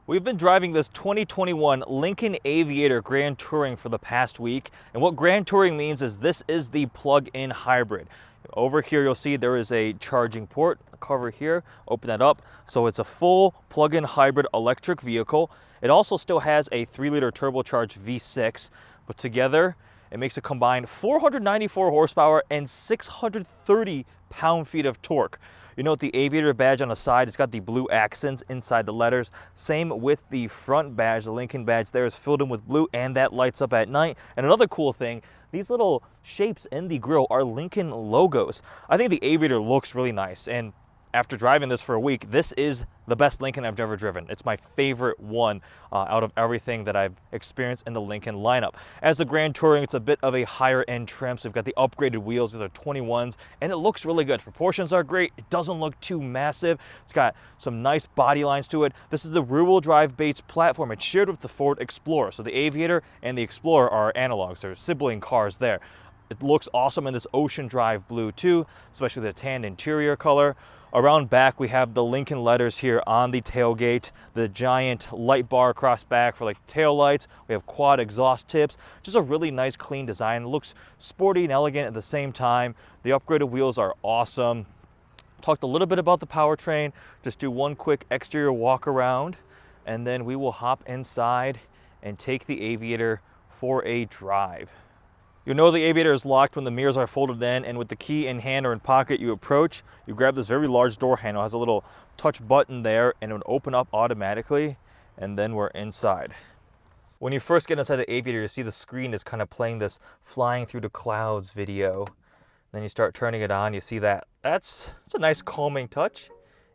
We've been driving this 2021 Lincoln Aviator Grand Touring for the past week, and what Grand Touring means is this is the plug-in hybrid. Over here you'll see there is a charging port, a cover here, open that up, so it's a full plug-in hybrid electric vehicle. It also still has a 3-liter turbocharged V6, but together it makes a combined 494 horsepower and 630 pound-feet of torque. You note the Aviator badge on the side, it's got the blue accents inside the letters. Same with the front badge, the Lincoln badge there is filled in with blue, and that lights up at night. And another cool thing, these little shapes in the grille are Lincoln logos. I think the Aviator looks really nice, and after driving this for a week, this is the best Lincoln I've ever driven. It's my favorite one out of everything that I've experienced in the Lincoln lineup. As the Grand Touring, it's a bit of a higher end trim, so we've got the upgraded wheels. These are 21s, and it looks really good. Proportions are great. It doesn't look too massive. It's got some nice body lines to it. This is the rear-wheel drive based platform. It's shared with the Ford Explorer. So the Aviator and the Explorer are analogs. They're sibling cars there. It looks awesome in this ocean drive blue too, especially the tan interior color. Around back, we have the Lincoln letters here on the tailgate, the giant light bar across back for like tail lights. We have quad exhaust tips. Just a really nice, clean design. It looks sporty and elegant at the same time. The upgraded wheels are awesome. Talked a little bit about the powertrain. Just do one quick exterior walk around, and then we will hop inside and take the Aviator for a drive. You'll know the Aviator is locked when the mirrors are folded in, and with the key in hand or in pocket you approach, you grab this very large door handle. It has a little touch button there, and it would open up automatically, and then we're inside. When you first get inside the Aviator, you see the screen is kind of playing this flying through the clouds video. Then you start turning it on, you see that. It's a nice calming touch.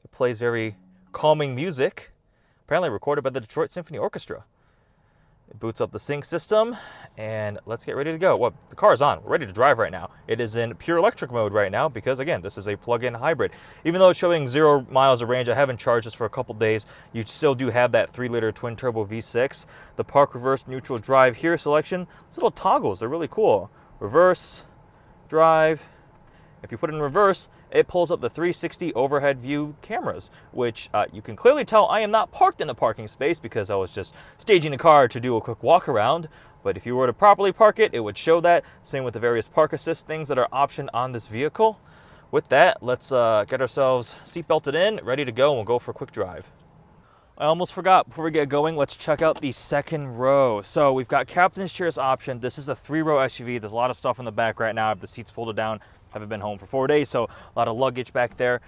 It plays very calming music, apparently recorded by the Detroit Symphony Orchestra. It boots up the sync system, and let's get ready to go. Well, the car is on. We're ready to drive right now. It is in pure electric mode right now because, again, this is a plug-in hybrid. Even though it's showing 0 miles of range, I haven't charged this for a couple days. You still do have that 3-liter twin-turbo V6. The park, reverse, neutral, drive here selection. These little toggles, they're really cool. Reverse, drive. If you put it in reverse, it pulls up the 360 overhead view cameras, which you can clearly tell I am not parked in a parking space because I was just staging the car to do a quick walk around. But if you were to properly park it, it would show that. Same with the various park assist things that are optioned on this vehicle. With that, let's get ourselves seat belted in, ready to go, and we'll go for a quick drive. I almost forgot, before we get going, let's check out the second row. So we've got captain's chairs option. This is a 3-row SUV. There's a lot of stuff in the back right now. I have the seats folded down. Haven't been home for 4 days, so a lot of luggage back there.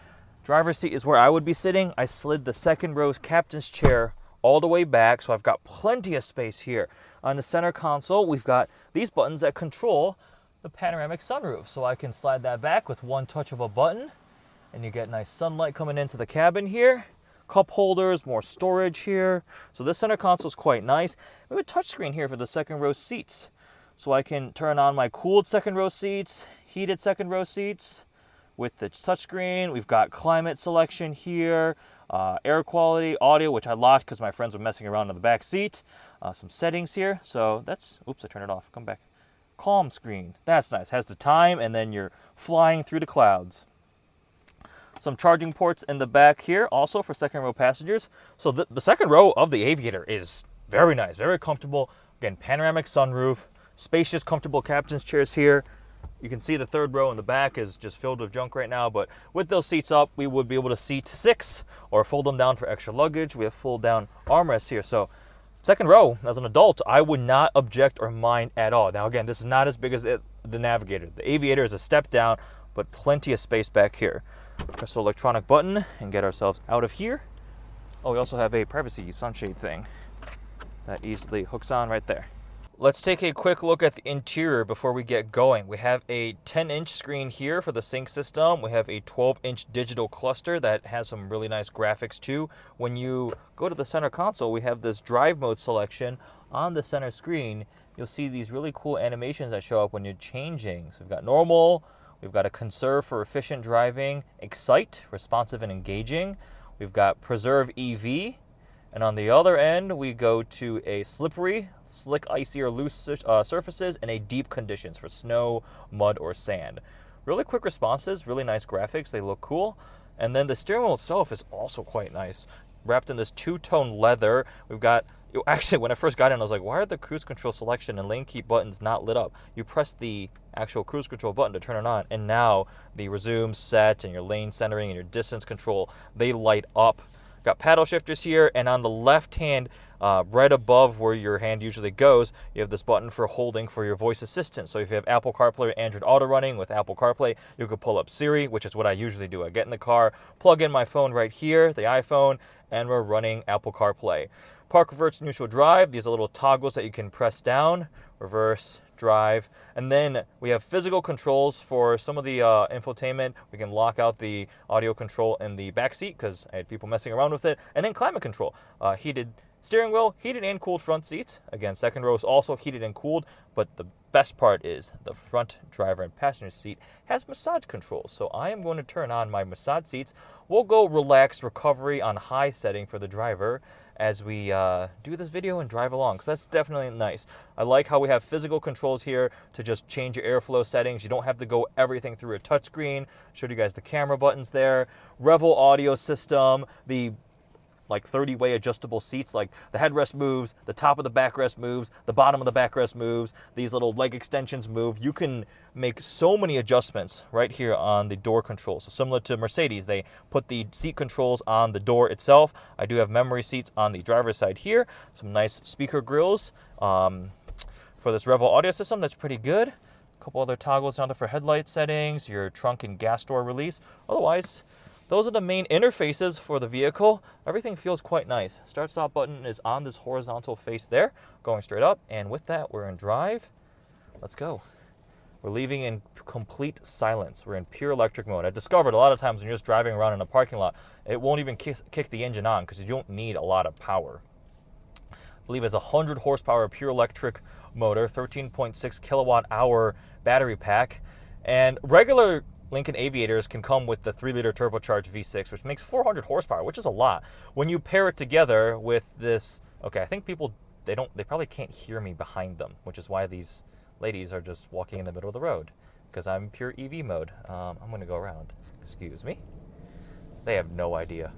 Driver's seat is where I would be sitting. I slid the second row's captain's chair all the way back, so I've got plenty of space here. On the center console, we've got these buttons that control the panoramic sunroof. So I can slide that back with one touch of a button, and you get nice sunlight coming into the cabin here. Cup holders, more storage here. So this center console is quite nice. We have a touchscreen here for the second row seats. So I can turn on my cooled second row seats, heated second row seats with the touchscreen. We've got climate selection here, air quality, audio, which I locked because my friends were messing around in the back seat. Some settings here. So that's, oops, I turned it off. Come back. Calm screen. That's nice. Has the time, and then you're flying through the clouds. Some charging ports in the back here also for second row passengers. So the second row of the Aviator is very nice, very comfortable. Again, panoramic sunroof, spacious, comfortable captain's chairs here. You can see the third row in the back is just filled with junk right now, but with those seats up, we would be able to seat 6 or fold them down for extra luggage. We have fold down armrests here. So second row, as an adult, I would not object or mind at all. Now again, this is not as big as the Navigator. The Aviator is a step down, but plenty of space back here. Press the electronic button and get ourselves out of here. Oh, we also have a privacy sunshade thing that easily hooks on right there. Let's take a quick look at the interior before we get going. We have a 10-inch screen here for the sync system. We have a 12-inch digital cluster that has some really nice graphics too. When you go to the center console, we have this drive mode selection on the center screen. You'll see these really cool animations that show up when you're changing. So we've got normal, we've got a conserve for efficient driving, excite, responsive and engaging. We've got preserve EV. And on the other end, we go to a slippery, slick, icy, or loose surfaces, and a deep conditions for snow, mud, or sand. Really quick responses, really nice graphics. They look cool. And then the steering wheel itself is also quite nice. wrapped in this two-tone leather. We've got, actually, when I first got in, I was like, why are the cruise control selection and lane keep buttons not lit up? You press the actual cruise control button to turn it on, and now the resume, set, and your lane centering and your distance control, they light up. Got paddle shifters here, and on the left hand, right above where your hand usually goes, you have this button for holding for your voice assistant. So if you have Apple CarPlay or Android Auto running with Apple CarPlay, you could pull up Siri, which is what I usually do. I get in the car, plug in my phone right here, the iPhone, and we're running Apple CarPlay. Park, reverse, neutral, drive. These are little toggles that you can press down, reverse, drive. And then we have physical controls for some of the infotainment. We can lock out the audio control in the back seat because I had people messing around with it. And then climate control, heated steering wheel, heated and cooled front seats. Again, second row is also heated and cooled, but the best part is the front driver and passenger seat has massage controls. So I am going to turn on my massage seats. We'll go relaxed recovery on high setting for the driver as we do this video and drive along, because that's definitely nice. I like how we have physical controls here to just change your airflow settings. You don't have to go everything through a touchscreen. Showed you guys the camera buttons there. Revel audio system, the like 30-way adjustable seats, like the headrest moves, the top of the backrest moves, the bottom of the backrest moves, these little leg extensions move. You can make so many adjustments right here on the door controls. So similar to Mercedes, they put the seat controls on the door itself. I do have memory seats on the driver's side here. Some nice speaker grills for this Revel audio system. That's pretty good. A couple other toggles down there for headlight settings, your trunk and gas door release. Otherwise, those are the main interfaces for the vehicle. Everything feels quite nice. Start-stop button is on this horizontal face there, going straight up. And with that, we're in drive. Let's go. We're leaving in complete silence. We're in pure electric mode. I discovered a lot of times when you're just driving around in a parking lot, it won't even kick the engine on because you don't need a lot of power. I believe it's a 100 horsepower pure electric motor, 13.6 kilowatt hour battery pack, and regular Lincoln Aviators can come with the 3-liter turbocharged V6, which makes 400 horsepower, which is a lot. When you pair it together with this, okay, I think people, they probably can't hear me behind them, which is why these ladies are just walking in the middle of the road, because I'm pure EV mode. I'm going to go around. Excuse me. They have no idea.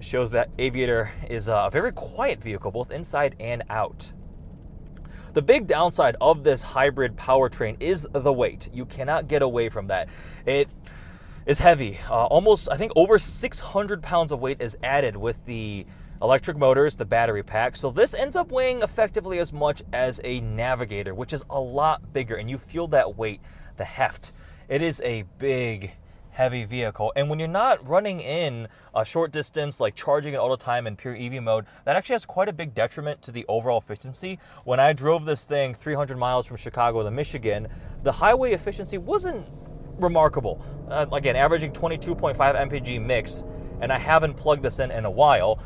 Shows that Aviator is a very quiet vehicle, both inside and out. The big downside of this hybrid powertrain is the weight. You cannot get away from that. It is heavy. Almost, I think, over 600 pounds of weight is added with the electric motors, the battery pack. So this ends up weighing effectively as much as a Navigator, which is a lot bigger, and you feel that weight, the heft. It is a big, heavy vehicle, and when you're not running in a short distance, like charging it all the time in pure EV mode, that actually has quite a big detriment to the overall efficiency. When I drove this thing 300 miles from Chicago to Michigan, the highway efficiency wasn't remarkable. Again, averaging 22.5 mpg mix, and I haven't plugged this in a while.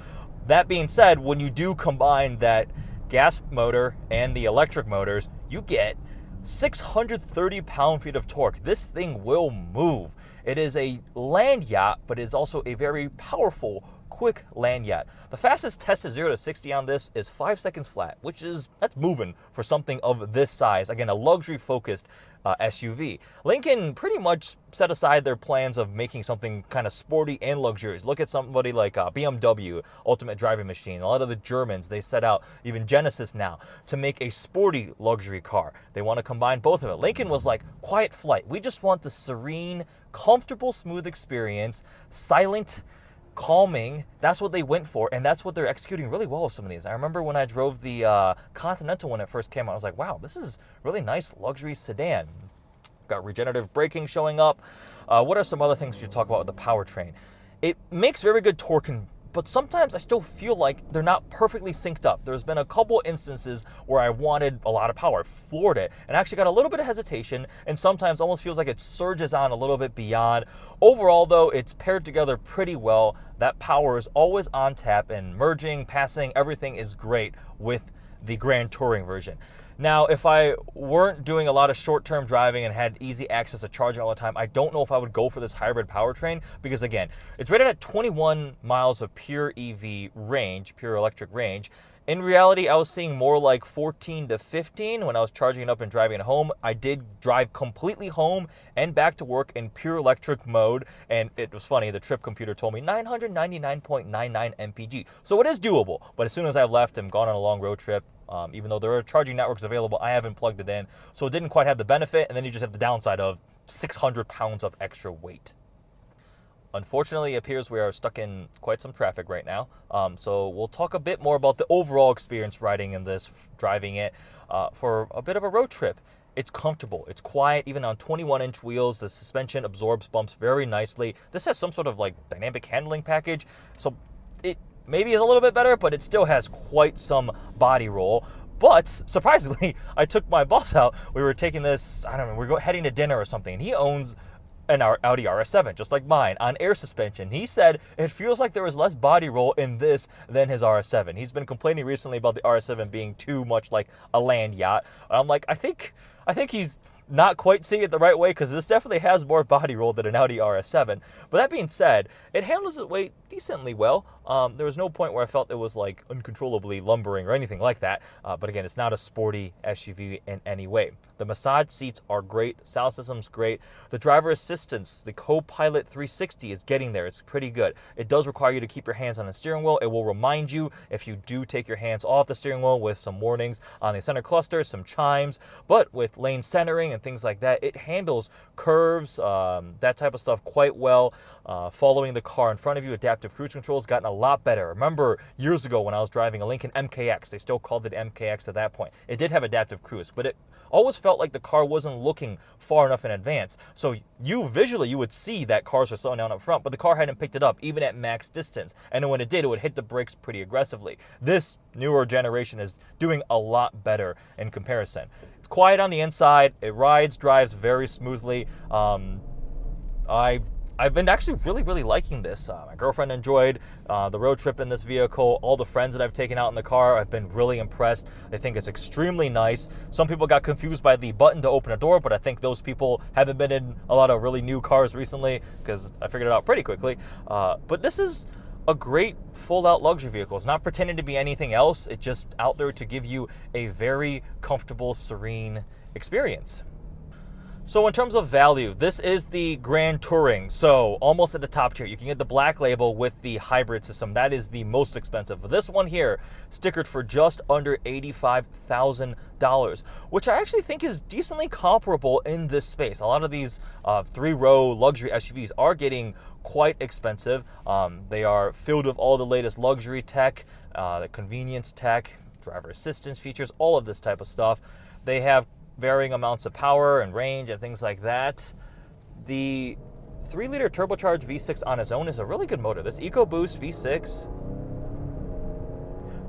That being said, when you do combine that gas motor and the electric motors, you get 630 pound-feet of torque. This thing will move. It is a land yacht, but it is also a very powerful, quick land yacht. The fastest tested 0 to 60 on this is 5 seconds flat, that's moving for something of this size. Again, a luxury-focused SUV. Lincoln pretty much set aside their plans of making something kind of sporty and luxurious. Look at somebody like BMW, Ultimate Driving Machine. A lot of the Germans, they set out, even Genesis now, to make a sporty luxury car. They want to combine both of it. Lincoln was like, quiet flight. We just want the serene, comfortable, smooth experience, silent, calming. That's what they went for, and that's what they're executing really well with some of these. I remember when I drove the Continental when it first came out, I was like, wow, this is really nice luxury sedan. Got regenerative braking showing up. What are some other things you talk about with the powertrain? It makes very good torque, but sometimes I still feel like they're not perfectly synced up. There's been a couple instances where I wanted a lot of power, floored it, and actually got a little bit of hesitation, and sometimes almost feels like it surges on a little bit beyond. Overall, though, it's paired together pretty well. That power is always on tap, and merging, passing, everything is great with the Grand Touring version. Now, if I weren't doing a lot of short-term driving and had easy access to charging all the time, I don't know if I would go for this hybrid powertrain because, again, it's rated at 21 miles of pure EV range, pure electric range. In reality, I was seeing more like 14 to 15 when I was charging it up and driving it home. I did drive completely home and back to work in pure electric mode, and it was funny, the trip computer told me 999.99 mpg. So it is doable, but as soon as I left and gone on a long road trip, even though there are charging networks available, I haven't plugged it in, so it didn't quite have the benefit, and then you just have the downside of 600 pounds of extra weight. Unfortunately, it appears we are stuck in quite some traffic right now, so we'll talk a bit more about the overall experience riding in this, driving it for a bit of a road trip. It's comfortable, it's quiet, even on 21-inch wheels. The suspension absorbs bumps very nicely. This has some sort of like dynamic handling package, so it maybe is a little bit better, but it still has quite some body roll. But surprisingly, I took my boss out. We were taking this, I don't know, we were heading to dinner or something, and he owns an Audi RS7, just like mine, on air suspension. He said it feels like there was less body roll in this than his RS7. He's been complaining recently about the RS7 being too much like a land yacht. And I'm like, I think he's not quite seeing it the right way, because this definitely has more body roll than an Audi RS7. But that being said, it handles its weight decently well. There was no point where I felt it was like uncontrollably lumbering or anything like that. But again, it's not a sporty SUV in any way. The massage seats are great. Sound system's great. The driver assistance, the Co-Pilot 360 is getting there. It's pretty good. It does require you to keep your hands on the steering wheel. It will remind you if you do take your hands off the steering wheel, with some warnings on the center cluster, some chimes. But with lane centering and things like that, it handles curves, that type of stuff quite well. Following the car in front of you, adaptive cruise control has gotten a lot better. Remember years ago when I was driving a Lincoln MKX, they still called it MKX at that point. It did have adaptive cruise, but it always felt like the car wasn't looking far enough in advance. So you would see that cars were slowing down up front, but the car hadn't picked it up even at max distance. And when it did, it would hit the brakes pretty aggressively. This newer generation is doing a lot better in comparison. It's quiet on the inside. It drives very smoothly. I've been actually really liking this. My girlfriend enjoyed the road trip in this vehicle. All the friends that I've taken out in the car, I've been really impressed. They think it's extremely nice. Some people got confused by the button to open a door, but I think those people haven't been in a lot of really new cars recently, because I figured it out pretty quickly. But this is a great full-out luxury vehicle. It's not pretending to be anything else. It's just out there to give you a very comfortable, serene experience. So in terms of value, this is the Grand Touring, so almost at the top tier. You can get the black label with the hybrid system. That is the most expensive. This one here, stickered for just under $85,000, which I actually think is decently comparable in this space. A lot of these three-row luxury SUVs are getting quite expensive. They are filled with all the latest luxury tech, the convenience tech, driver assistance features, all of this type of stuff. They have varying amounts of power and range and things like that. The 3-liter turbocharged V6 on its own is a really good motor. This EcoBoost V6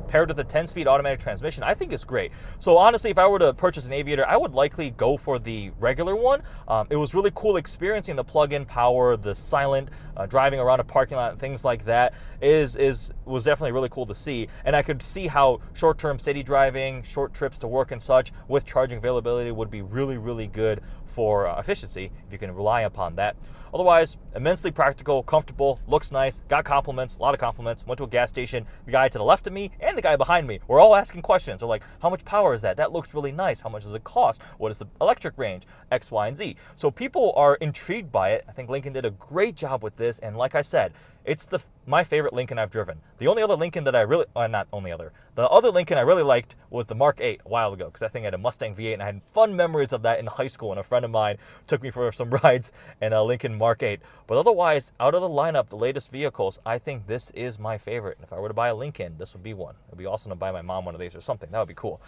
paired with a 10-speed automatic transmission, I think is great. So honestly, if I were to purchase an Aviator, I would likely go for the regular one. It was really cool experiencing the plug-in power, the silent driving around a parking lot and things like that was definitely really cool to see. And I could see how short-term city driving, short trips to work and such with charging availability would be really good for efficiency if you can rely upon that. Otherwise, immensely practical, comfortable, looks nice, got compliments, a lot of compliments. Went to a gas station, the guy to the left of me and the guy behind me were all asking questions. They're like, how much power is that? That looks really nice. How much does it cost? What is the electric range? X, Y, and Z. So people are intrigued by it. I think Lincoln did a great job with this, and like I said, it's my favorite Lincoln I've driven. The only other Lincoln that I really, the other Lincoln I really liked was the Mark 8 a while ago, because I think I had a Mustang V8 and I had fun memories of that in high school, and a friend of mine took me for some rides in a Lincoln Mark 8. But otherwise, out of the lineup, the latest vehicles, I think this is my favorite. And if I were to buy a Lincoln, this would be one. It would be awesome to buy my mom one of these or something. That would be cool.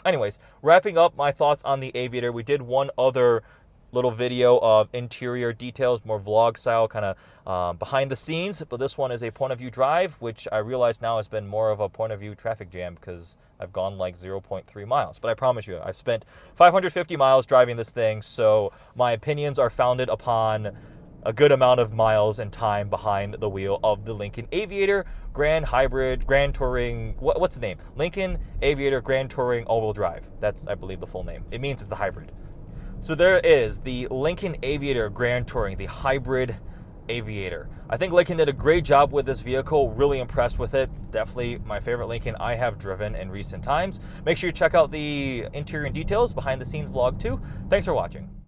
Anyways, wrapping up my thoughts on the Aviator, we did one other little video of interior details, more vlog style, kind of behind the scenes, but this one is a point of view drive, which I realize now has been more of a point of view traffic jam because I've gone like 0.3 miles. But I promise you, I've spent 550 miles driving this thing, so my opinions are founded upon a good amount of miles and time behind the wheel of the Lincoln Aviator Grand Hybrid, Grand Touring, what's the name? Lincoln Aviator Grand Touring All-Wheel Drive. That's, I believe, the full name. It means it's the hybrid. So there is the Lincoln Aviator Grand Touring, the hybrid Aviator. I think Lincoln did a great job with this vehicle, really impressed with it. Definitely my favorite Lincoln I have driven in recent times. Make sure you check out the interior and details behind the scenes vlog too. Thanks for watching.